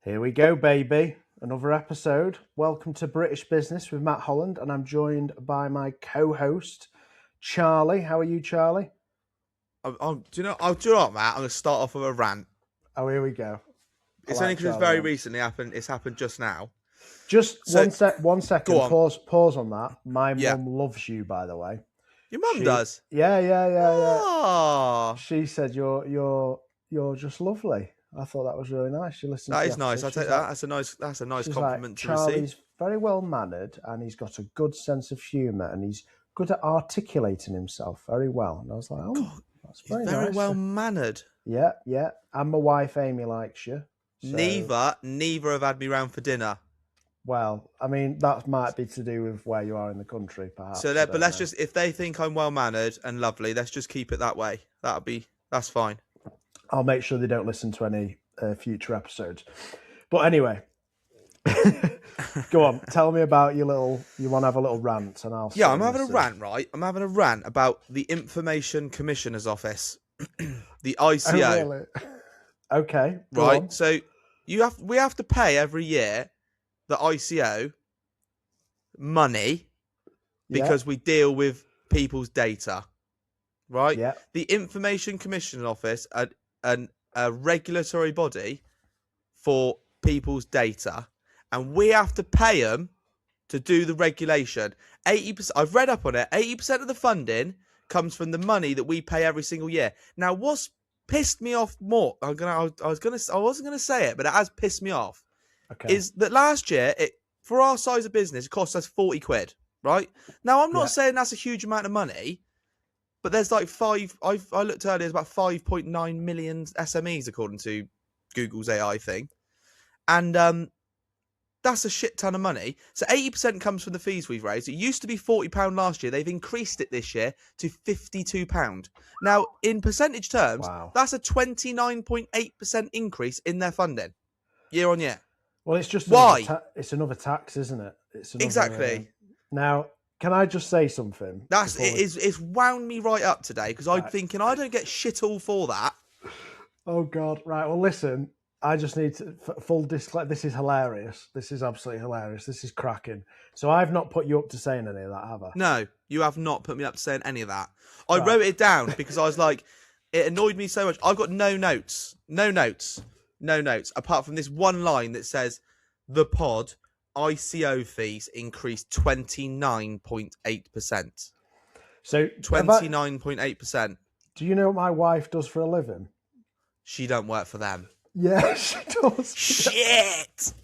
Here we go, baby. Another episode. Welcome to British Business with Matt Holland, and I'm joined by my co-host, Charlie. How are you, Charlie? Do you know what, Matt? I'm going to start off with a rant. Oh, here we go. It's only because it's very recently happened. It's happened just now. Just So, one second. go on. Pause on that. My Yeah. mum loves you, by the way. Your mum does? Yeah. Oh, She said you're just lovely. I thought that was really nice. She listened. that to is the nice. episode. I'll take that. That's a nice She's compliment like, to Charlie's receive. very well mannered, and he's got a good sense of humour, and he's good at articulating himself very well. And I was like, oh, that's He's very very nice. well mannered. Yeah. And my wife Amy likes you. So, Neither have had me round for dinner. Well, I mean, that might be to do with where you are in the country, perhaps. So, but let's just, if they think I'm well mannered and lovely, let's just keep it that way. That's fine. I'll make sure they don't listen to any future episodes. But anyway, go on. Tell me about you want to have a little rant, and I'll. Yeah, I'm having a rant, right? I'm having a rant about the Information Commissioner's Office, the ICO. Oh, really? Okay. Right. On. So we have to pay every year the ICO money because we deal with people's data. Right? Yeah. The Information Commissioner's Office, a regulatory body for people's data, and we have to pay them to do the regulation. 80%. I've read up on it. 80% of the funding comes from the money that we pay every single year. Now, what's pissed me off more? I wasn't gonna say it, but it has pissed me off. Okay. Is that last year for our size of business it cost us 40 quid, right? Now I'm not saying that's a huge amount of money, but there's like I looked earlier, there's about 5.9 million SMEs according to Google's AI thing, and that's a shit ton of money. So 80% comes from the fees we've raised. It used to be £40 last year. They've increased it this year to £52. Now, in percentage terms, That's a 29.8% increase in their funding year on year. Well, it's just it's another tax, isn't it? Exactly. Now, can I just say something? It's wound me right up today because I'm thinking I don't get shit all for that. Oh God! Right. Well, listen. I just need to full disclaimer. This is hilarious. This is absolutely hilarious. This is cracking. So I've not put you up to saying any of that, have I? No, you have not put me up to saying any of that. I wrote it down because I was like, it annoyed me so much. I've got no notes, apart from this one line that says, the pod ICO fees increased 29.8%. So 29.8%. Do you know what my wife does for a living? She don't work for them. Yeah, she does. Shit!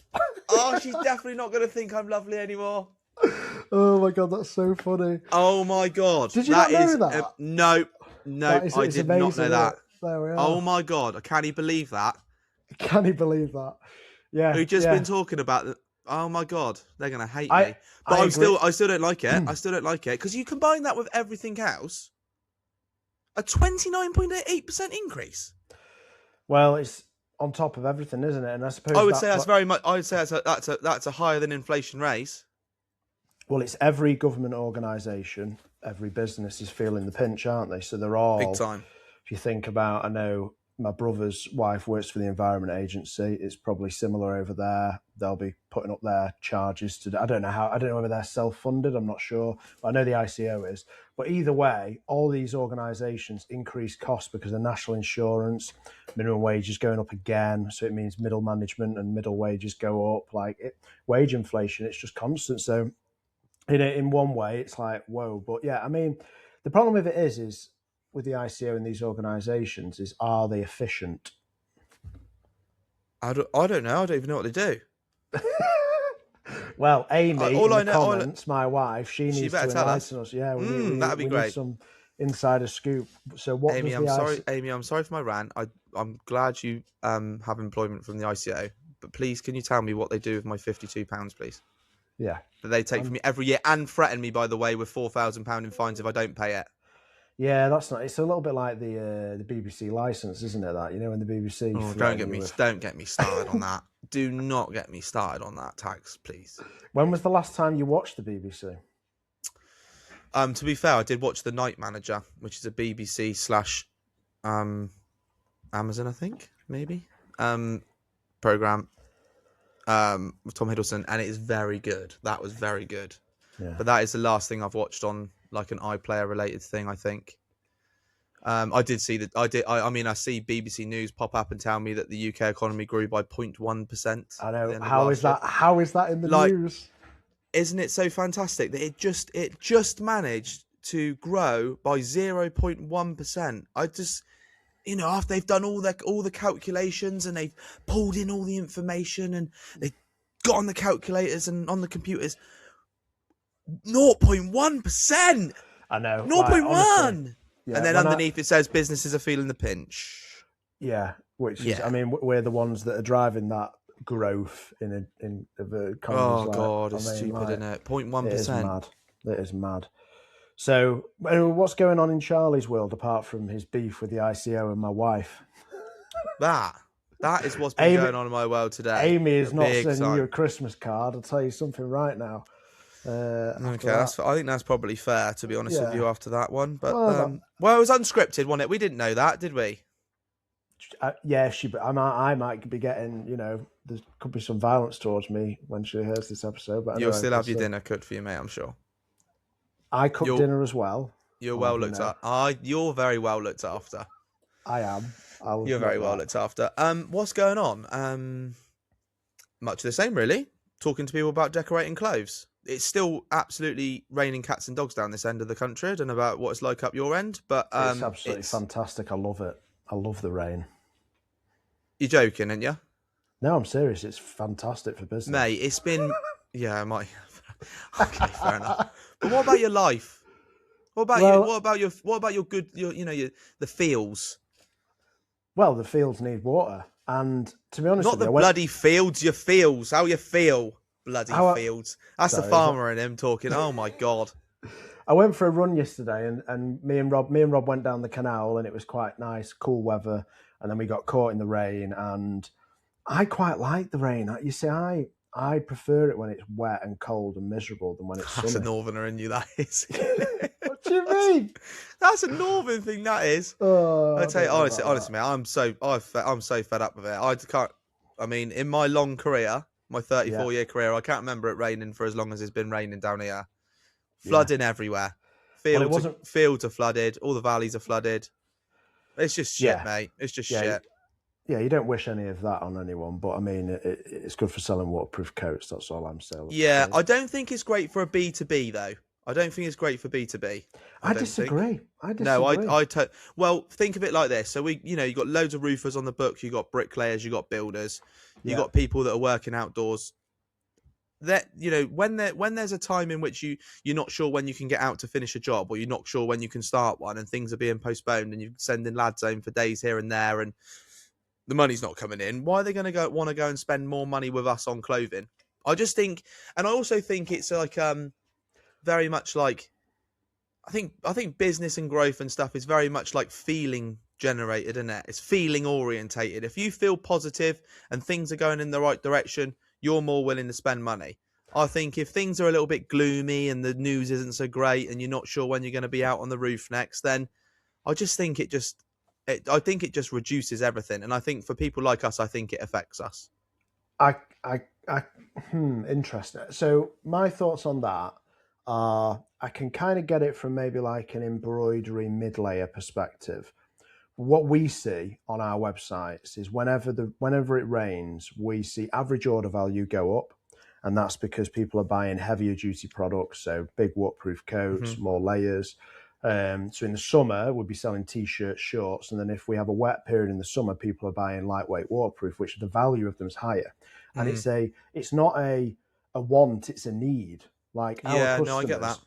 Oh, she's definitely not going to think I'm lovely anymore. Oh my God, that's so funny. Oh my God. Did you not know that? No, I did not know that. There we are. Oh my God, can you believe that? Can you believe that? Yeah. We've just been talking about oh my God, they're going to hate me. But I still don't like it. I still don't like it because you combine that with everything else. A 29.8% increase. Well, it's on top of everything, isn't it? And I suppose I would say that's very much. I would say that's a higher than inflation raise. Well, it's every government organisation, every business is feeling the pinch, aren't they? So they're all big time. If you think about, I know my brother's wife works for the Environment Agency. It's probably similar over there. They'll be putting up their charges to. I don't know whether they're self-funded. I'm not sure. But I know the ICO is. But either way, all these organisations increase costs because of national insurance, minimum wage is going up again. So it means middle management and middle wages go up. Wage inflation, it's just constant. So in one way, it's like, whoa. But yeah, I mean, the problem with it is with the ICO and these organisations is, are they efficient? I don't know. I don't even know what they do. Well, Amy, comments, my wife, she needs to enlighten us. Yeah, that'd be great. Need some insider scoop. So what? Amy, I'm sorry for my rant. I'm glad you have employment from the ICO, but please, can you tell me what they do with my £52, please? Yeah, that they take from me every year and threaten me, by the way, with £4,000 in fines if I don't pay it. Yeah, that's not. It's a little bit like the BBC license, isn't it? That, you know, when the BBC. Oh, don't get me started on that. Do not get me started on that tax, please. When was the last time you watched the BBC? To be fair, I did watch The Night Manager, which is a BBC / Amazon, I think, maybe, program. with Tom Hiddleston, and it is very good. That was very good. Yeah. But that is the last thing I've watched on like an iPlayer related thing, I think. I did see that. I mean, I see BBC News pop up and tell me that the UK economy grew by 0.1% I at the know. end of How is last year. that? How is that in the Like, news? isn't it so fantastic that it just managed to grow by 0.1%? I just, after they've done all the calculations and they've pulled in all the information and they've got on the calculators and on the computers, 0.1%, I know. Like, honestly, 0.1, and yeah. then When I underneath it says businesses are feeling the pinch. Yeah, which is, I Yeah. mean, we're the ones that are driving that growth in the economies. Oh Like, god, I it's mean, stupid, like, isn't it? it is 0.1%. mad. It is mad. So, what's going on in Charlie's world apart from his beef with the ICO and my wife? That is what's been Amy, going on in my world today. Amy is not Big sending you a time. Christmas card. I'll tell you something right now. After Okay, that, I think that's probably fair, to be honest with you, yeah. after that one. But Well, that, well, it was unscripted, wasn't it? We didn't know that, did we? yeah, I might be getting, there could be some violence towards me when she hears this episode. But You'll anyway, still we'll have your see. dinner cooked for you, mate, I'm sure. I cook You're dinner as well. you're I'll well have you looked know. at. You're very well looked after. I am. I'll You're very admit well that. looked after. What's going on? Much the same, really. Talking to people about decorating clothes. It's still absolutely raining cats and dogs down this end of the country. I don't know about what it's like up your end, but It's absolutely fantastic. I love it. I love the rain. you're joking, aren't you? No, I'm serious. It's fantastic for business. Mate, it's been yeah, I might okay, fair enough. But what about your life? What about you? Well, What about your good the fields? well, the fields need water, and to be honest Not with the you, bloody fields, your fields. How you feel? Bloody how I, fields. That's the sorry, is that, farmer in him talking. Oh my god. I went for a run yesterday, and me and Rob went down the canal, and it was quite nice, cool weather, and then we got caught in the rain, and I quite like the rain. You see, I prefer it when it's wet and cold and miserable than when it's That's a sunny. northerner in you, that is. What do you mean? That's a northern thing, that is. Oh, I tell you, don't know about honestly, mate, I'm so fed up with it. I can't. I mean, in my long career, my that. Yeah, 34-year career, I can't remember it raining for as long as it's been raining down here. yeah. Flooding everywhere. Well, it wasn't. Fields are flooded. All the valleys are flooded. It's just shit, Yeah, mate. It's just yeah, shit. yeah. You don't wish any of that on anyone, but I mean, it's good for selling waterproof coats. That's all I'm saying. Yeah, I don't think it's great for a B2B though. I don't think it's great for B2B. I disagree. No, well, think of it like this. So you got loads of roofers on the books, you got bricklayers, you got builders, you got people that are working outdoors. That when there's a time in which you're not sure when you can get out to finish a job, or you're not sure when you can start one, and things are being postponed, and you're sending lads home for days here and there, and the money's not coming in. Why are they going to want to go and spend more money with us on clothing? I just think, and I also think it's like very much like I think business and growth and stuff is very much like feeling generated, isn't it? It's feeling orientated. If you feel positive and things are going in the right direction, you're more willing to spend money. I think if things are a little bit gloomy and the news isn't so great and you're not sure when you're going to be out on the roof next, then I just think it just reduces everything. And I think for people like us, I think it affects us. Interesting. So my thoughts on that are, I can kind of get it from maybe like an embroidery mid-layer perspective. What we see on our websites is whenever it rains, we see average order value go up, and that's because people are buying heavier duty products, so big waterproof coats, more layers. So in the summer, we'll be selling t-shirts, shorts, and then if we have a wet period in the summer, people are buying lightweight waterproof, which the value of them is higher. And it's not a want, it's a need. Like I get that.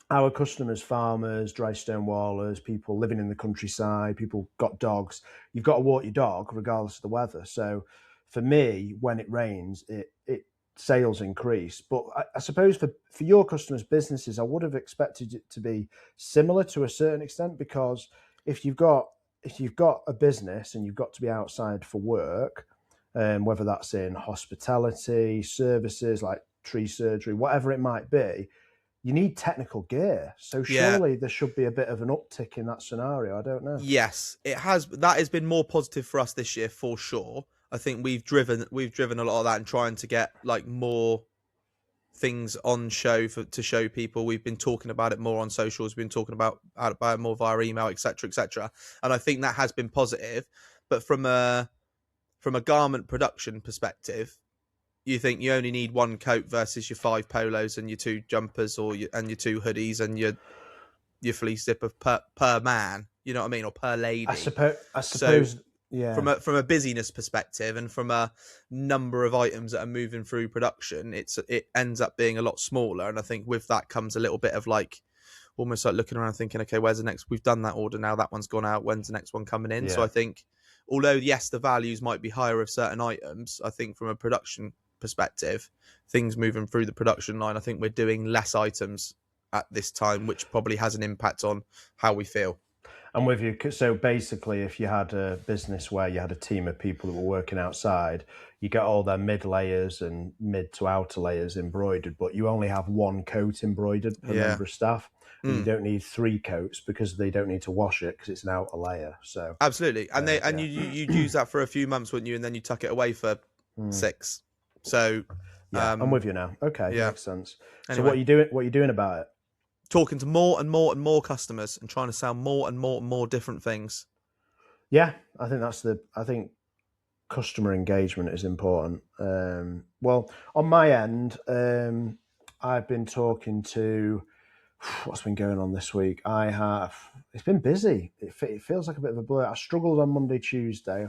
Our customers, farmers, dry stone wallers, people living in the countryside, people got dogs. You've got to walk your dog regardless of the weather. So for me, when it rains, it sales increase. But I suppose for your customers' businesses, I would have expected it to be similar to a certain extent, because if you've got a business and you've got to be outside for work, whether that's in hospitality, services like tree surgery, whatever it might be, you need technical gear. So surely there should be a bit of an uptick in that scenario. I don't know. Yes, it has. That has been more positive for us this year for sure. I think we've driven a lot of that and trying to get like more things on show to show people. We've been talking about it more on socials. We've been talking about it more via email, etc., etc. And I think that has been positive. But from a garment production perspective, you think you only need one coat versus your 5 polos and your 2 jumpers and your 2 hoodies and your fleece zipper per man. You know what I mean, or per lady. I suppose. Yeah. From a busyness perspective and from a number of items that are moving through production, it ends up being a lot smaller. And I think with that comes a little bit of like almost like looking around thinking, okay, where's the next? We've done that order now. That one's gone out. When's the next one coming in? Yeah. So I think, although yes, the values might be higher of certain items, I think from a production perspective, things moving through the production line, I think we're doing less items at this time, which probably has an impact on how we feel. I'm with you. So basically, if you had a business where you had a team of people that were working outside, you get all their mid layers and mid to outer layers embroidered, but you only have one coat embroidered per member of staff. You don't need 3 coats because they don't need to wash it because it's an outer layer. So absolutely, and you'd use that for a few months, wouldn't you? And then you tuck it away for 6. So I'm with you now. Okay, makes sense. Anyway. So what are you doing about it? Talking to more and more and more customers and trying to sell more and more and more different things. Yeah, I think customer engagement is important. Well, on my end, I've been talking to what's been going on this week. It's been busy. It feels like a bit of a blur. I struggled on Monday, Tuesday.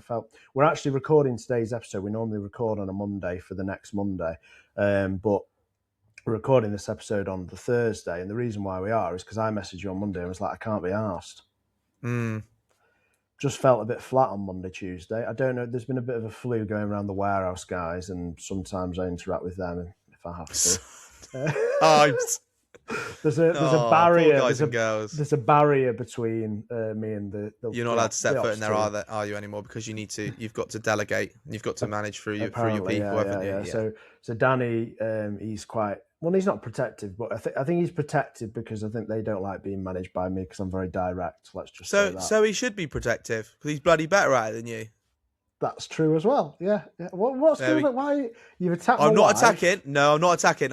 We're actually recording today's episode. We normally record on a Monday for the next Monday, but we're recording this episode on the Thursday, and the reason why we are is because I messaged you on Monday and was like, I can't be arsed. Just felt a bit flat on Monday, Tuesday. I don't know. There's been a bit of a flu going around the warehouse guys, and sometimes I interact with them if I have to. There's a barrier. There's a barrier between me and the. You're not allowed to step foot in there, are you anymore? Because you've got to delegate. You've got to manage through your people, haven't you? Yeah. So Danny, he's quite. Well, he's not protective, but I think he's protected because I think they don't like being managed by me because I'm very direct. Let's just say that. So he should be protective because he's bloody better at it than you. That's true as well. Yeah. What's going on? Why you've attacked? I'm not attacking. No, I'm not attacking.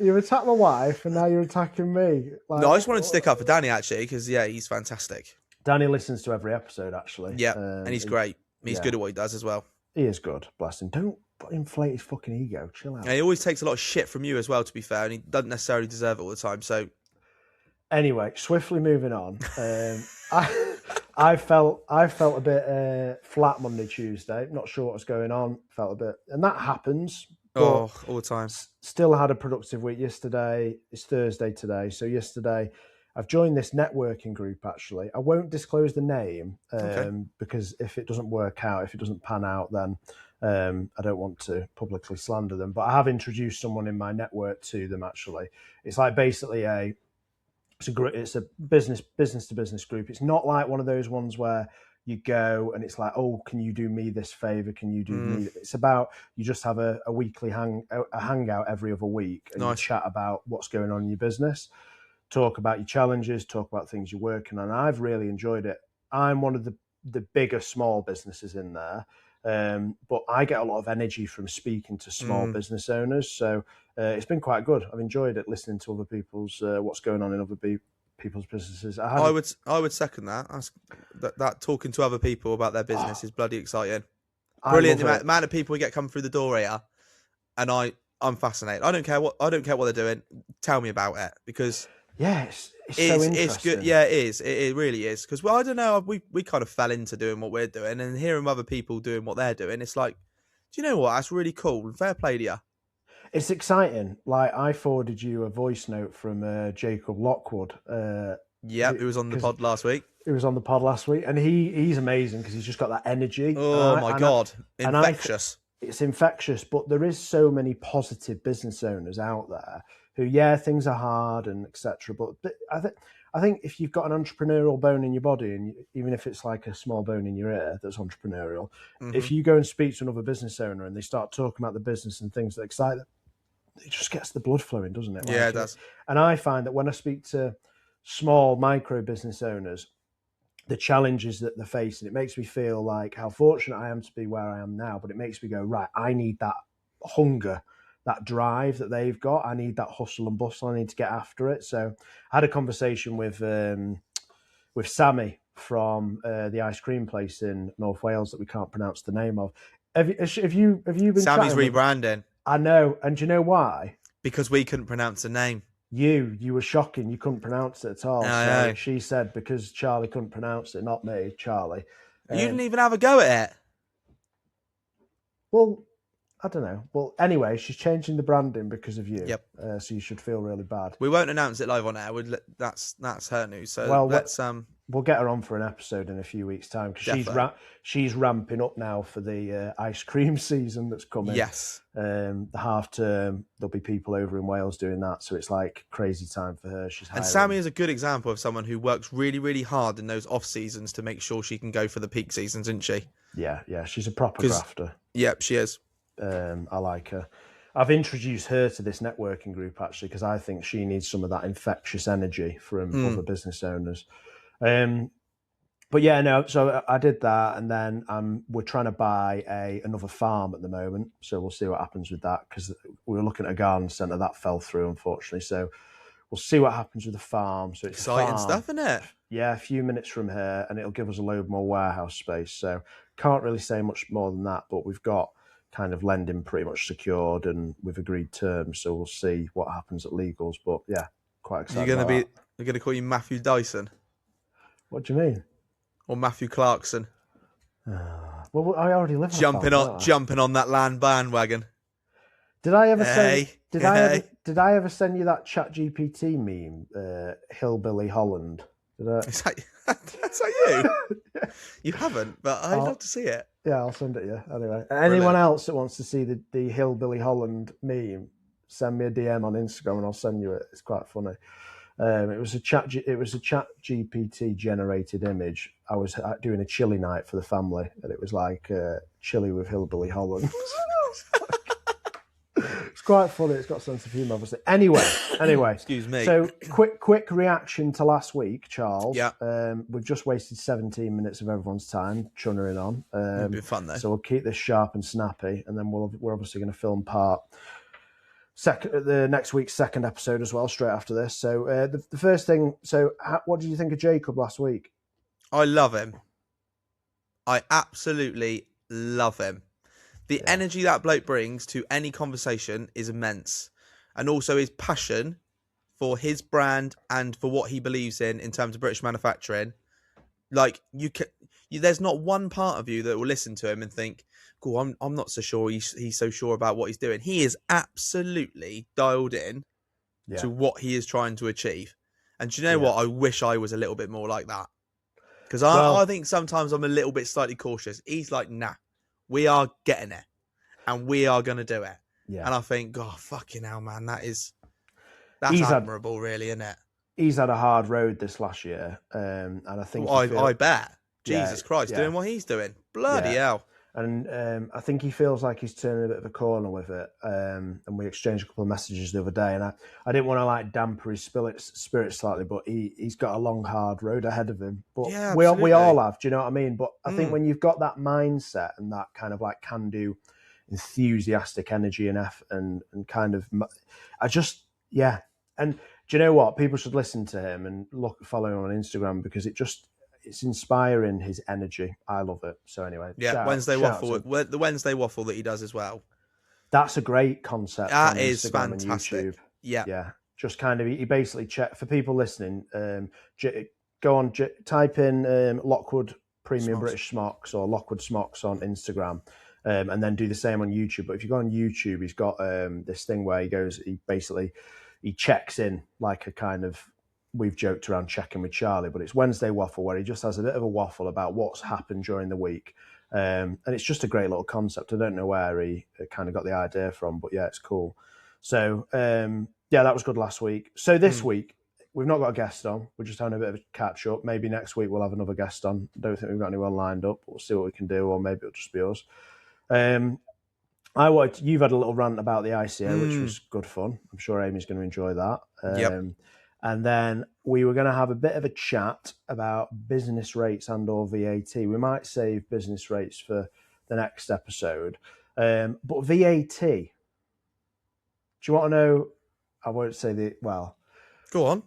You've attacked my wife, and now you're attacking me. No, I just wanted to stick up for Danny actually because he's fantastic. Danny listens to every episode actually. Yeah, and he's great. He's good at what he does as well. He is good. Bless him. Don't inflate his fucking ego. Chill out. And he always takes a lot of shit from you as well, to be fair, and he doesn't necessarily deserve it all the time. So, anyway, swiftly moving on. I felt a bit flat Monday, Tuesday. Not sure what was going on. Felt a bit, and that happens. All the time. Still had a productive week yesterday. It's Thursday today, so yesterday I've joined this networking group. Actually, I won't disclose the name because if it doesn't work out, if it doesn't pan out, then I don't want to publicly slander them. But I have introduced someone in my network to them. Actually, it's like basically it's a business to business group. It's not like one of those ones where you go and it's like, oh, can you do me this favor? Can you do me? It's about you just have a weekly hangout every other week and you chat about what's going on in your business, talk about your challenges, talk about things you're working on. I've really enjoyed it. I'm one of the bigger small businesses in there. But I get a lot of energy from speaking to small business owners. So it's been quite good. I've enjoyed it, listening to other people's, what's going on in other people's businesses. I would second that. That talking to other people about their business is bloody exciting. Brilliant. The amount of people we get coming through the door here. And I'm fascinated. I don't care what they're doing. Tell me about it because it's so interesting. It's good. Yeah, it is. It really is. Because I don't know. We kind of fell into doing what we're doing and hearing other people doing what they're doing. It's like, do you know what? That's really cool. Fair play to you. It's exciting. Like I forwarded you a voice note from Jacob Lockwood. He was on the pod last week. He was on the pod last week, and he's amazing because he's just got that energy. Oh my God, infectious. It's infectious, but there is so many positive business owners out there who, things are hard and etc. But I think if you've got an entrepreneurial bone in your body, and even if it's like a small bone in your ear that's entrepreneurial, if you go and speak to another business owner and they start talking about the business and things that excite them, it just gets the blood flowing, doesn't it? It does. And I find that when I speak to small micro business owners, the challenges that they're facing. It makes me feel like how fortunate I am to be where I am now, but it makes me go, right, I need that hunger, that drive that they've got. I need that hustle and bustle. I need to get after it. So I had a conversation with Sammy from the ice cream place in North Wales that we can't pronounce the name of. Have you been Sammy's chatting with? rebranding. I know, and do you know why? Because we couldn't pronounce the name. You were shocking. You couldn't pronounce it at all. I So know. she said because Charlie couldn't pronounce it, not me, Charlie. You didn't even have a go at it. Well, I don't know. Well, anyway, she's changing the branding because of you. Yep. So you should feel really bad. We won't announce it live on air. That's her news. So well, let's we'll get her on for an episode in a few weeks' time because she's ramping up now for the ice cream season that's coming. Yes. The half term, there'll be people over in Wales doing that, so it's like crazy time for her. And Sammy is a good example of someone who works really, really hard in those off seasons to make sure she can go for the peak seasons, isn't she? Yeah, she's a proper grafter. Yep, she is. I like her. I've introduced her to this networking group actually because I think she needs some of that infectious energy from other business owners. But yeah, no. So I did that, and then we're trying to buy another farm at the moment. So we'll see what happens with that because we were looking at a garden centre that fell through, unfortunately. So we'll see what happens with the farm. So it's exciting stuff, isn't it? Yeah, a few minutes from here, and it'll give us a load more warehouse space. So can't really say much more than that, but we've got kind of lending pretty much secured, and we've agreed terms. So we'll see what happens at legals. But yeah, quite excited. They're going to call you Matthew Dyson. What do you mean? Or Matthew Clarkson? Well, I already live jumping on that land bandwagon. Did I ever Did I ever send you that ChatGPT meme, Hillbilly Holland? Is that you? You haven't, but I'd love to see it. Yeah, I'll send it you. Anyway, anyone else that wants to see the Hillbilly Holland meme, send me a DM on Instagram and I'll send you it. It's quite funny. It was a chat GPT generated image. I was doing a chili night for the family, and it was like chili with Hillbilly Holland. It's quite funny. It's got a sense of humour, obviously. Anyway. Excuse me. So quick reaction to last week, Charles. Yeah. We've just wasted 17 minutes of everyone's time chunnering on. It'll be fun though. So we'll keep this sharp and snappy, and then we're obviously going to film the next week's second episode as well, straight after this. So the first thing. So what did you think of Jacob last week? I love him. I absolutely love him. The energy that bloke brings to any conversation is immense. And also his passion for his brand and for what he believes in terms of British manufacturing. Like, there's not one part of you that will listen to him and think, cool, I'm not so sure he's so sure about what he's doing. He is absolutely dialed in to what he is trying to achieve. And do you know what? I wish I was a little bit more like that. Because I think sometimes I'm a little bit slightly cautious. He's like, nah. We are getting it, and we are going to do it. Yeah. And I think, God, fucking hell, man, that's admirable, really, isn't it? He's had a hard road this last year, and I think I bet. Jesus Christ, doing what he's doing, bloody hell. And I think he feels like he's turning a bit of a corner with it. And we exchanged a couple of messages the other day, and I didn't want to like damper his spirits slightly, but he's got a long, hard road ahead of him. But we all have, do you know what I mean? But I think when you've got that mindset and that kind of like can-do, enthusiastic energy and kind of, And do you know what? People should listen to him and follow him on Instagram because it's inspiring, his energy. I love it. So anyway, Wednesday waffle, the Wednesday waffle that he does as well. That's a great concept. That is fantastic. Yeah. Just kind of, he basically for people listening. Go on, type in Lockwood Premium Smocks. British Smocks or Lockwood Smocks on Instagram, and then do the same on YouTube. But if you go on YouTube, he's got this thing where he checks in like a kind of. We've joked around checking with Charlie, but it's Wednesday waffle where he just has a bit of a waffle about what's happened during the week. And it's just a great little concept. I don't know where he kind of got the idea from, but yeah, it's cool. So, that was good last week. So this week, we've not got a guest on. We're just having a bit of a catch up. Maybe next week we'll have another guest on. Don't think we've got anyone lined up. We'll see what we can do, or maybe it'll just be us. You've had a little rant about the ICO, which was good fun. I'm sure Amy's going to enjoy that. And then we were going to have a bit of a chat about business rates and or VAT. We might save business rates for the next episode. But VAT, do you want to know? I won't say Go on.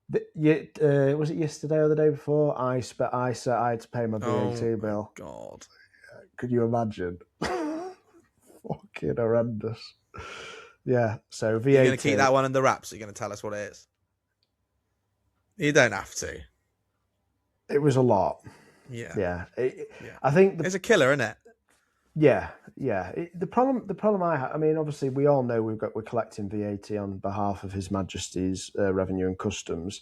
Was it yesterday or the day before? I had to pay my VAT bill. God. Could you imagine? Fucking horrendous. Yeah, so VAT. You're going to keep that one under wraps? You're going to tell us what it is? You don't have to. It was a lot. Yeah. I think it's a killer, isn't it? Yeah. The problem I have, I mean, obviously we all know we're collecting VAT on behalf of His Majesty's Revenue and Customs,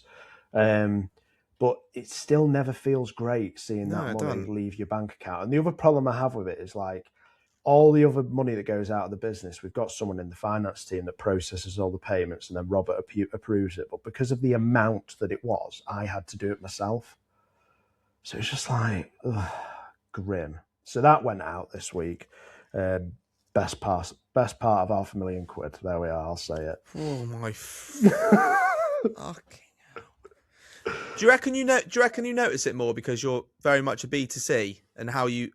but it still never feels great seeing that money leave your bank account. And the other problem I have with it is like all the other money that goes out of the business, we've got someone in the finance team that processes all the payments, and then Robert approves it. But because of the amount that it was, I had to do it myself. So it's just like grim. So that went out this week. Best part of £500,000. There we are. I'll say it. Oh my fucking hell. Do you reckon you notice it more because you're very much a B2C and how you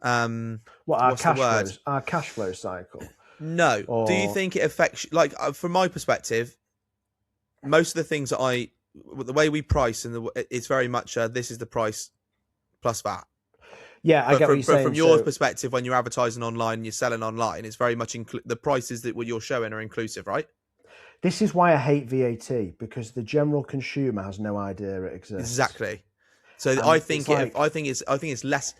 our cash flow cycle? No. Or... Do you think it affects, like, from my perspective, most of the things that the way we price it's very much this is the price plus VAT. Yeah, I get what you're saying. From your perspective, when you're advertising online and you're selling online, it's very much the prices that what you're showing are inclusive, right? This is why I hate VAT, because the general consumer has no idea it exists. Exactly. So and I think it's less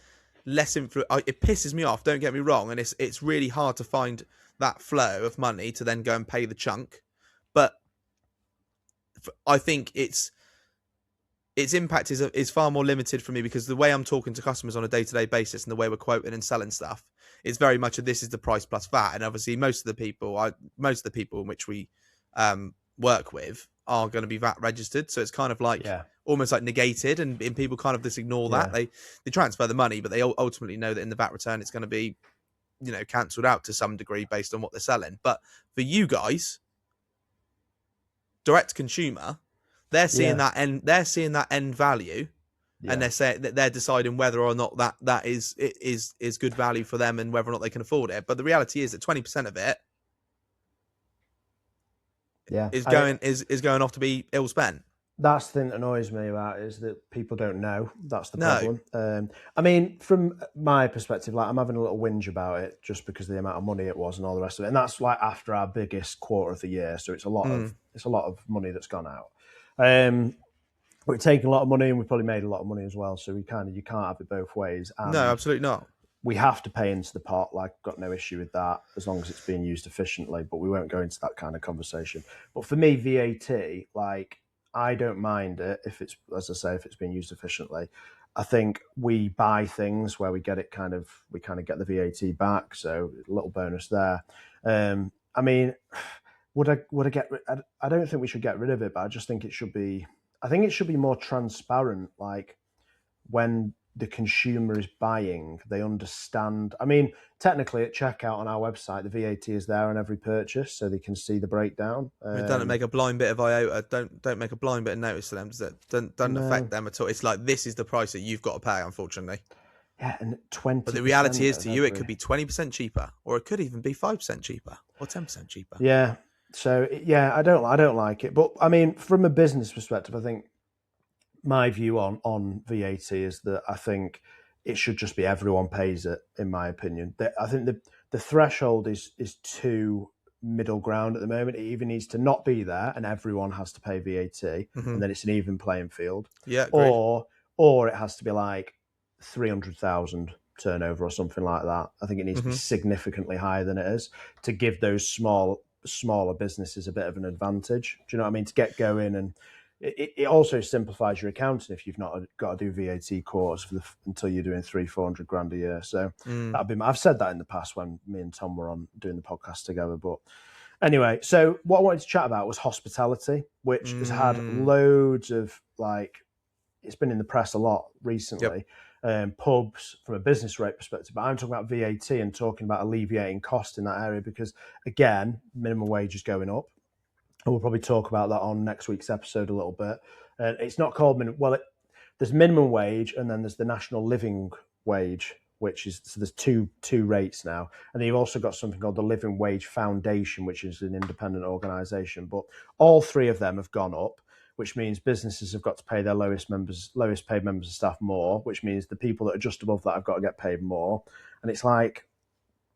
it pisses me off. Don't get me wrong, and it's really hard to find that flow of money to then go and pay the chunk, but I think its impact is far more limited for me because the way I'm talking to customers on a day-to-day basis and the way we're quoting and selling stuff is very much this is the price plus VAT. And obviously most of the people in which we work with are going to be VAT registered. So it's kind of like almost like negated, and people kind of just ignore that. They transfer the money, but they ultimately know that in the VAT return it's going to be, cancelled out to some degree based on what they're selling. But for you guys, direct consumer, they're seeing that end value, and they're saying that they're deciding whether or not that is good value for them and whether or not they can afford it. But the reality is that 20% of it is going off to be ill spent. That's the thing that annoys me about it, is that people don't know. That's the problem. I mean, from my perspective, like I'm having a little whinge about it just because of the amount of money it was and all the rest of it. And that's like after our biggest quarter of the year, so it's a lot of money that's gone out. We're taking a lot of money, and we've probably made a lot of money as well. So you can't have it both ways. And no, absolutely not. We have to pay into the pot. Like, got no issue with that as long as it's being used efficiently. But we won't go into that kind of conversation. But for me, VAT, like, I don't mind it if it's, as I say, if it's being used efficiently. I think we buy things where we get it we get the VAT back. So a little bonus there. I mean, would I get? I don't think we should get rid of it, but I just think it should be. I think it should be more transparent. Like when the consumer is buying, they understand. I mean, technically at checkout on our website, the VAT is there on every purchase, so they can see the breakdown. Don't make a blind bit of iota. Don't make a blind bit of notice to them. Does it? Don't affect them at all. It's like, this is the price that you've got to pay, unfortunately. Yeah, and 20%. But the reality is, to you, it could be 20% cheaper, or it could even be 5% cheaper, or 10% cheaper. Yeah. So yeah, I don't like it. But I mean, from a business perspective, I think my view on VAT is that I think it should just be everyone pays it, in my opinion. I think the threshold is too middle ground at the moment. It either needs to not be there and everyone has to pay VAT, and then it's an even playing field. Yeah. Agreed. Or it has to be like 300,000 turnover or something like that. I think it needs to be significantly higher than it is to give those smaller businesses a bit of an advantage. Do you know what I mean? To get going, and it also simplifies your accounting if you've not got to do VAT quarters until you're doing 300-400 grand a year. So that'd be. I've said that in the past when me and Tom were on doing the podcast together. But anyway, so what I wanted to chat about was hospitality, which has had loads of it's been in the press a lot recently. Pubs from a business rate perspective, but I'm talking about VAT and talking about alleviating cost in that area because, again, minimum wage is going up. And we'll probably talk about that on next week's episode a little bit. It's not called there's minimum wage, and then there's the national living wage, which is, so there's two rates now. And then you've also got something called the Living Wage Foundation, which is an independent organisation. But all three of them have gone up, which means businesses have got to pay their lowest paid members of staff more, which means the people that are just above that have got to get paid more. And it's like,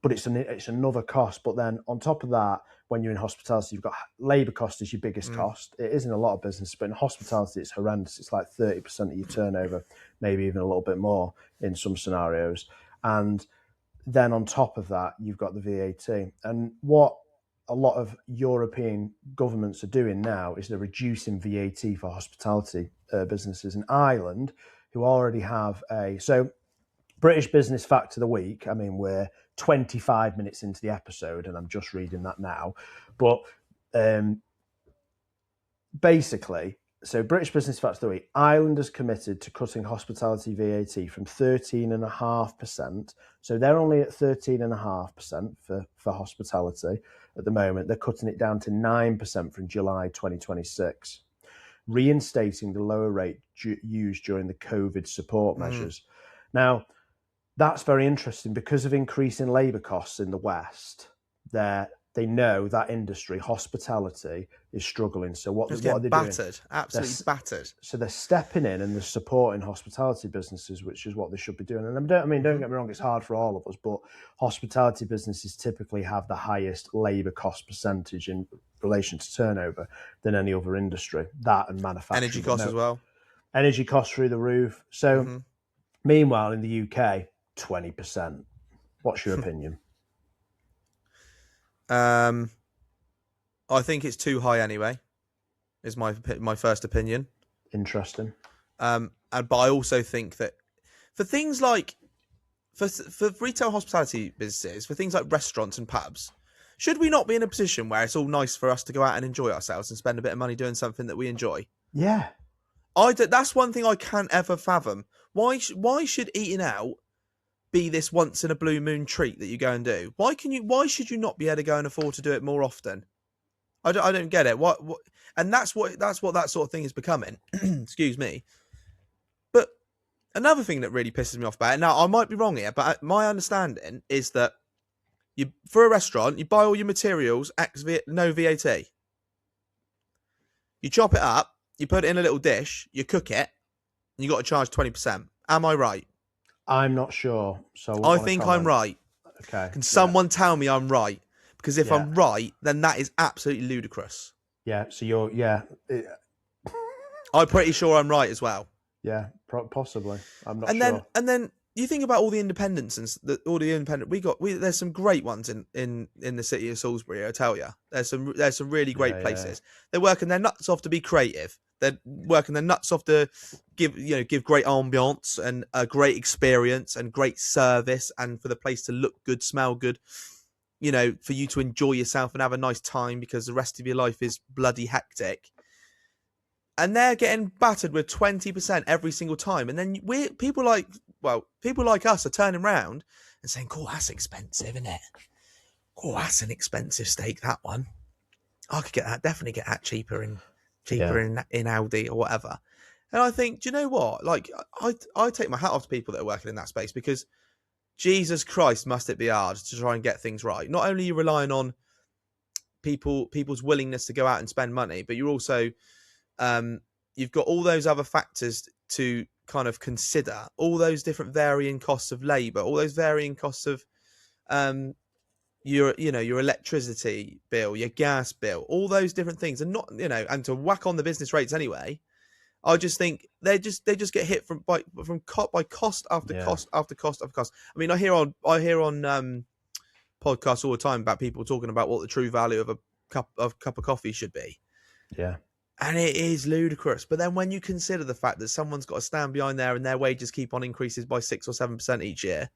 but it's another cost. But then on top of that, when you're in hospitality, you've got labour cost is your biggest cost. It is in a lot of business, but in hospitality, it's horrendous. It's like 30% of your turnover, maybe even a little bit more in some scenarios. And then on top of that, you've got the VAT. And what a lot of European governments are doing now is they're reducing VAT for hospitality businesses. In Ireland, who already have so British business fact of the week. I mean, we're 25 minutes into the episode and I'm just reading that now. But basically, so British business fact of the week, Ireland has committed to cutting hospitality VAT from 13.5%. So they're only at 13.5% for hospitality at the moment. They're cutting it down to 9% from July 2026, reinstating the lower rate used during the COVID support measures. Now, that's very interesting because of increasing labour costs in the West. They know that industry, hospitality, is struggling. So what are they battered, doing? absolutely battered. So they're stepping in and they're supporting hospitality businesses, which is what they should be doing. And don't get me wrong, it's hard for all of us, but hospitality businesses typically have the highest labour cost percentage in relation to turnover than any other industry. That and manufacturing. Energy costs as well. Energy costs through the roof. So meanwhile, in the UK, 20%. What's your opinion? I think it's too high anyway, is my first opinion. Interesting. But I also think that for things like for retail hospitality businesses, for things like restaurants and pubs, should we not be in a position where it's all nice for us to go out and enjoy ourselves and spend a bit of money doing something that we enjoy? Yeah. That's one thing I can't ever fathom. Why should eating out be this once in a blue moon treat that you go and do? Why should you not be able to go and afford to do it more often? I don't get it. What and that's what that sort of thing is becoming. Excuse me. But another thing that really pisses me off about it, now I might be wrong here, but my understanding is that for a restaurant, you buy all your materials, no VAT. You chop it up, you put it in a little dish, you cook it, and you got to charge 20%. Am I right? I'm not sure. So I think I'm right. Okay. Can someone tell me I'm right? Because if I'm right, then that is absolutely ludicrous. Yeah. So I'm pretty sure I'm right as well. Yeah, possibly. I'm not sure. And then you think about all the independents and all the independent there's some great ones in the city of Salisbury. I tell you, there's some really great places. Yeah. They're working their nuts off to be creative. They're working their nuts off to give great ambiance and a great experience and great service, and for the place to look good, smell good. For you to enjoy yourself and have a nice time, because the rest of your life is bloody hectic. And they're getting battered with 20% every single time. And then people like us are turning around and saying, "Oh, that's expensive, isn't it? Oh, that's an expensive steak, that one. I could definitely get that cheaper in Aldi or whatever." And I think, do you know what? Like, I take my hat off to people that are working in that space, because Jesus Christ, must it be hard to try and get things right. Not only are you relying on people's willingness to go out and spend money, but you're also you've got all those other factors to kind of consider, all those different varying costs of labour, all those varying costs of your electricity bill, your gas bill, all those different things, and not and to whack on the business rates anyway. I just think they just get hit by cost after cost after cost after cost. I mean, I hear on podcasts all the time about people talking about what the true value of a cup of coffee should be. Yeah. And it is ludicrous. But then when you consider the fact that someone's got to stand behind there and their wages keep on increases by 6 or 7% each year,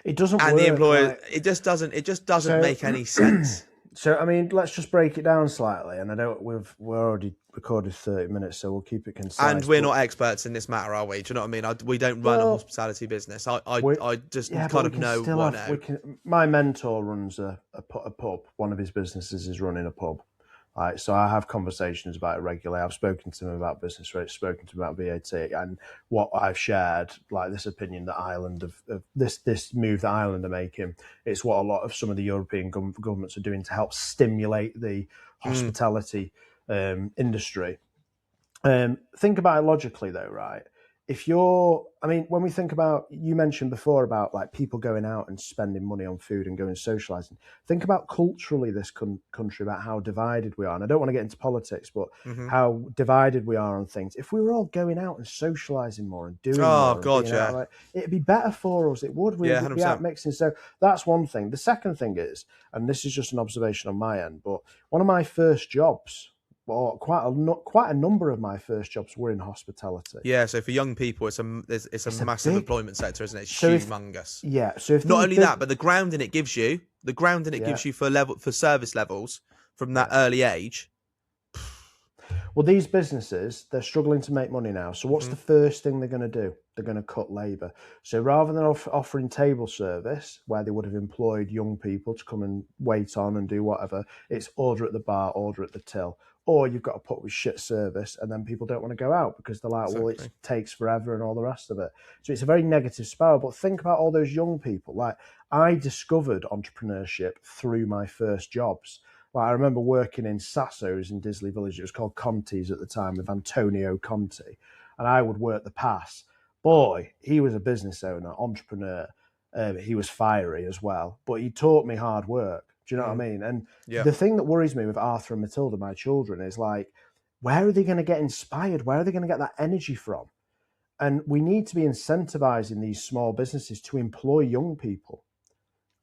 it doesn't. And work, the employer, like, it just doesn't make any sense. So I mean, let's just break it down slightly. And we're already recorded 30 minutes, so we'll keep it concise. And we're not experts in this matter, are we? Do you know what I mean? We don't run a hospitality business. I just kind of know what now. My mentor runs a pub. One of his businesses is running a pub. So I have conversations about it regularly. I've spoken to them about business rates, spoken to them about VAT, and what I've shared, like this opinion that Ireland of this move that Ireland are making, it's what a lot of some of the European governments are doing to help stimulate the hospitality industry. Think about it logically, though, right? If you're, I mean, when we think about, you mentioned before about like people going out and spending money on food and going socializing. Think about culturally this country, about how divided we are. And I don't want to get into politics, but Mm-hmm. how divided we are on things. If we were all going out and socializing more and doing Oh more and God, being out, yeah, right, it'd be better for us. It would. yeah, We'd be out 100%. mixing. So that's one thing. The second thing is, and this is just an observation on my end, but one of my first jobs, well, quite a number of my first jobs were in hospitality. Yeah, so for young people, it's a It's a massive big. employment sector, isn't it? It's So if humongous. yeah, so if Not these only big that, but the grounding it gives you, yeah for service levels from that yeah. early age. Well, these businesses, they're struggling to make money now. So what's Mm-hmm. the first thing they're going to do? They're going to cut labour. So rather than offering table service, where they would have employed young people to come and wait on and do whatever, it's order at the bar, order at the till. Or you've got to put with shit service, and then people don't want to go out because they're like, well, it Exactly. takes forever and all the rest of it. So it's a very negative spiral. But think about all those young people. Like, I discovered entrepreneurship through my first jobs. Like, I remember working in Sasso's in Disley Village. It was called Conti's at the time, with Antonio Conti, and I would work the pass. Boy, he was a business owner, entrepreneur. He was fiery as well, but he taught me hard work. Do you know what I mean? And Yeah. the thing that worries me with Arthur and Matilda, my children, is like, where are they going to get inspired? Where are they going to get that energy from? And we need to be incentivizing these small businesses to employ young people.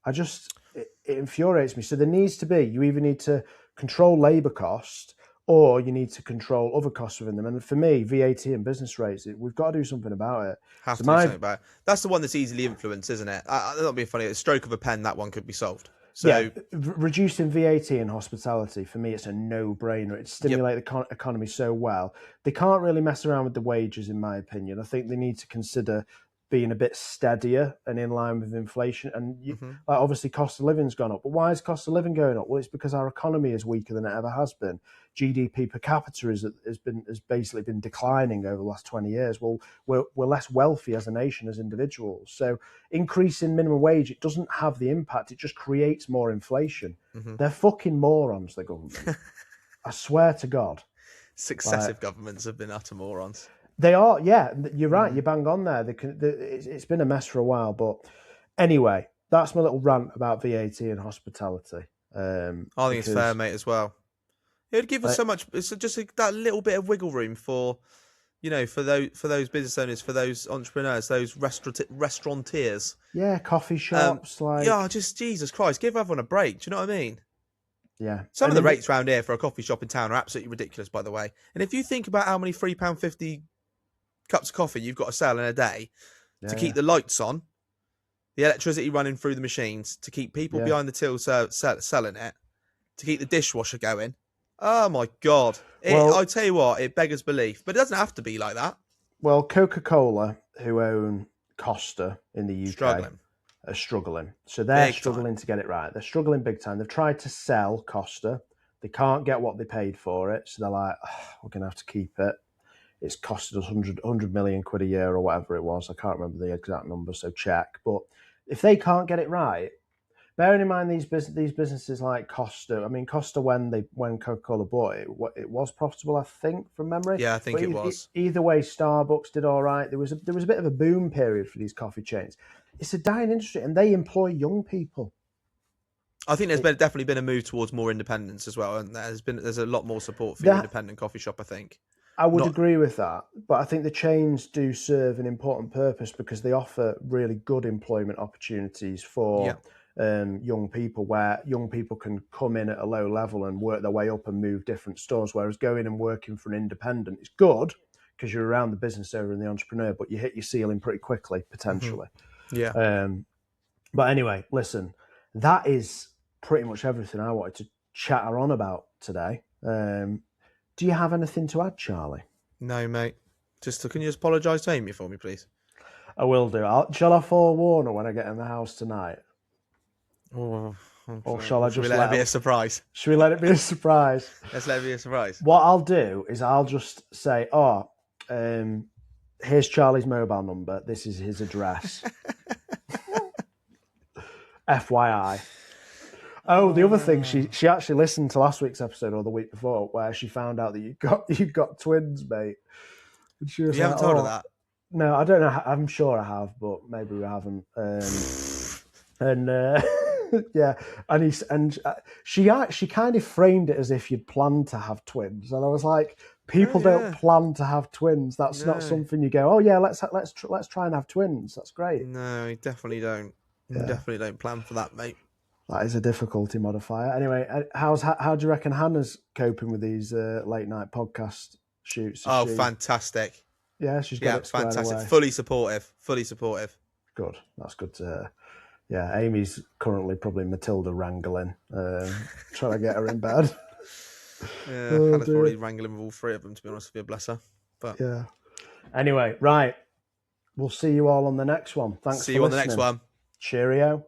It infuriates me. So there needs to be, you either need to control labour cost or you need to control other costs within them. And for me, VAT and business rates, we've got to do something about it. Have So to do something about it. That's the one that's easily influenced, isn't it? That'll be funny. A stroke of a pen, that one could be solved. yeah, So, reducing VAT in hospitality, for me, it's a no-brainer. It yep. stimulates the economy so well. They can't really mess around with the wages, in my opinion. I think they need to consider being a bit steadier and in line with inflation. And Mm-hmm. like, obviously, cost of living's gone up. But why is cost of living going up? Well, it's because our economy is weaker than it ever has been. GDP per capita has basically been declining over the last 20 years. Well, we're less wealthy as a nation, as individuals. So increasing minimum wage, it doesn't have the impact. It just creates more inflation. Mm-hmm. They're fucking morons, the government. I swear to God. Successive governments have been utter morons. They are, yeah. You're right. You bang on there. It's been a mess for a while, but anyway, that's my little rant about VAT and hospitality. I think it's fair, mate, as well. It would give us so much. It's just that little bit of wiggle room for, for those business owners, for those entrepreneurs, those restaurateurs. Yeah, coffee shops, yeah, just Jesus Christ, give everyone a break. Do you know what I mean? Yeah. Some of the rates around here for a coffee shop in town are absolutely ridiculous, by the way. And if you think about how many £3.50 cups of coffee you've got to sell in a day to keep the lights on, the electricity running through the machines, to keep people behind the till selling it, to keep the dishwasher going. Oh my God. I tell you what, it beggars belief. But it doesn't have to be like that. Well, Coca-Cola, who own Costa in the UK, are struggling. So they're struggling to get it right. They're struggling big time. They've tried to sell Costa. They can't get what they paid for it. So they're like, we're going to have to keep it. It's costed us 100 million quid a year or whatever it was. I can't remember the exact number, so check. But if they can't get it right, bearing in mind these businesses like Costa, I mean, Costa, when Coca-Cola bought it, it was profitable, I think, from memory. Yeah, I think it was. Either way, Starbucks did all right. There was a bit of a boom period for these coffee chains. It's a dying industry, and they employ young people. I think there's definitely been a move towards more independence as well, and there's a lot more support for your independent coffee shop, I think. I would agree with that, but I think the chains do serve an important purpose because they offer really good employment opportunities for young people, where young people can come in at a low level and work their way up and move different stores, whereas going and working for an independent is good because you're around the business owner and the entrepreneur, but you hit your ceiling pretty quickly, potentially. Mm-hmm. Yeah. But anyway, listen, that is pretty much everything I wanted to chatter on about today. Do you have anything to add, Charlie? No, mate. Can you just apologise to Amy for me, please? I will do. Shall I forewarn her when I get in the house tonight? Oh, Or shall I Should we just let it be a surprise? Should we let it be a surprise? Let's let it be a surprise. What I'll do is I'll just say, here's Charlie's mobile number. This is his address. FYI. Oh, the other thing, she actually listened to last week's episode or the week before, where she found out that you got twins, mate. And she was You haven't told her that? No, I don't know. I'm sure I have, but maybe we haven't. Yeah, and she kind of framed it as if you'd planned to have twins, and I was like, people don't plan to have twins. That's not something you go, oh yeah, let's try and have twins. That's great. No, you definitely don't. You definitely don't plan for that, mate. That is a difficulty modifier. Anyway, how do you reckon Hannah's coping with these late night podcast shoots? Fantastic. Yeah, she's got it squared fantastic. away. Fully supportive. Good. That's good to hear. Yeah, Amy's currently probably Matilda wrangling, trying to get her in bed. Yeah, Hannah's probably wrangling with all three of them, to be honest with you, bless her. But yeah. Anyway, right. We'll see you all on the next one. Thanks for listening. See you on the next one. Cheerio.